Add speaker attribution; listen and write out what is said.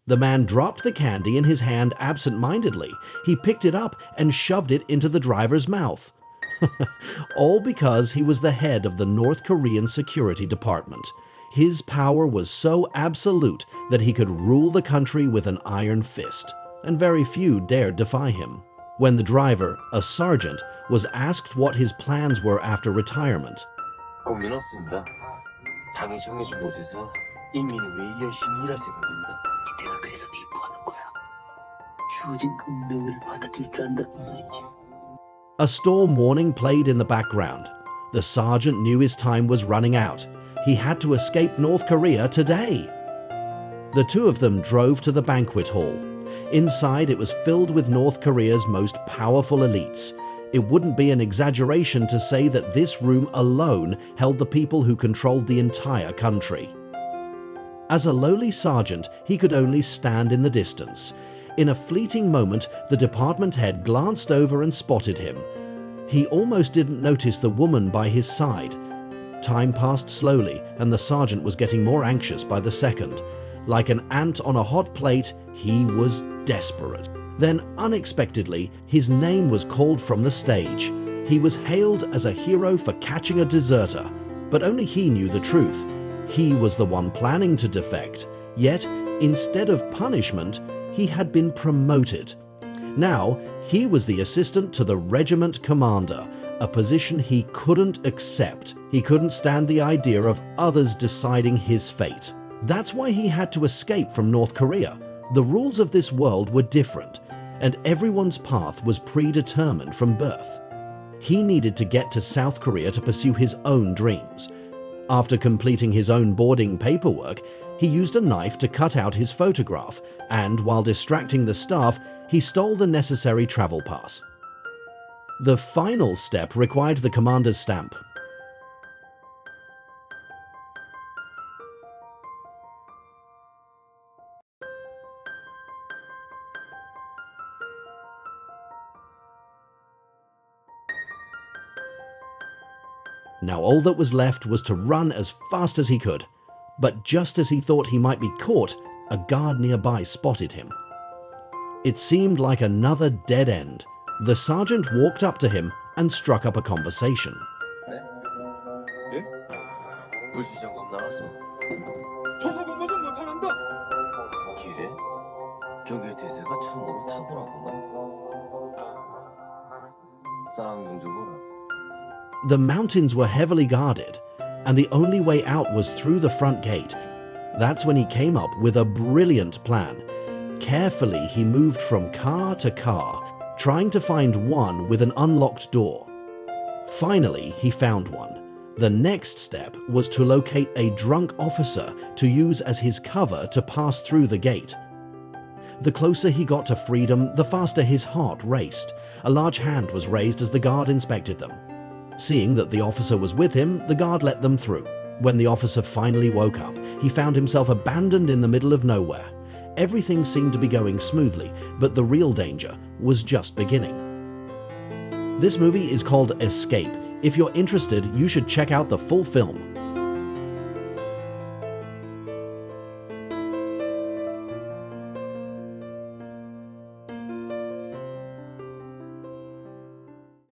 Speaker 1: The man dropped the candy in his hand absent-mindedly. He picked it up and shoved it into the driver's mouth. All because he was the head of the North Korean security department. His power was so absolute that he could rule the country with an iron fist, and very few dared defy him. When the driver, a sergeant, was asked what his plans were after retirement,
Speaker 2: 고민 없습니다. 당이 정해준 곳에서 인민을 위해 열심히 일할 생각입니다. 내가 그래서 네 뭐하는 거야? 주어진 운명을 받아들일 줄 안다고 말이지.
Speaker 1: A storm warning played in the background. The sergeant knew his time was running out. He had to escape North Korea today. The two of them drove to the banquet hall. Inside, it was filled with North Korea's most powerful elites. It wouldn't be an exaggeration to say that this room alone held the people who controlled the entire country. As a lowly sergeant, he could only stand in the distance. In a fleeting moment, the department head glanced over and spotted him. He almost didn't notice the woman by his side. Time passed slowly, and the sergeant was getting more anxious by the second. Like an ant on a hot plate, he was desperate. Then, unexpectedly, his name was called from the stage. He was hailed as a hero for catching a deserter, but only he knew the truth. He was the one planning to defect, yet, instead of punishment, he had been promoted. Now, he was the assistant to the regiment commander, a position he couldn't accept. He couldn't stand the idea of others deciding his fate. That's why he had to escape from North Korea. The rules of this world were different, and everyone's path was predetermined from birth. He needed to get to South Korea to pursue his own dreams. After completing his own boarding paperwork, he used a knife to cut out his photograph, and while distracting the staff, he stole the necessary travel pass. The final step required the commander's stamp. Now all that was left was to run as fast as he could. But just as he thought he might be caught, a guard nearby spotted him. It seemed like another dead end. The sergeant walked up to him and struck up a conversation.
Speaker 2: 예? 불시점검 나왔어.
Speaker 3: 조사본거 좀 못하는다.
Speaker 2: 기회? 경계 대세가 참으로 탁월하구만. 쌍용 좀 보라.
Speaker 1: The mountains were heavily guarded, and the only way out was through the front gate. That's when he came up with a brilliant plan. Carefully, he moved from car to car, trying to find one with an unlocked door. Finally, he found one. The next step was to locate a drunk officer to use as his cover to pass through the gate. The closer he got to freedom, the faster his heart raced. A large hand was raised as the guard inspected them. Seeing that the officer was with him, the guard let them through. When the officer finally woke up, he found himself abandoned in the middle of nowhere. Everything seemed to be going smoothly, but the real danger was just beginning. This movie is called Escape. If you're interested, you should check out the full film.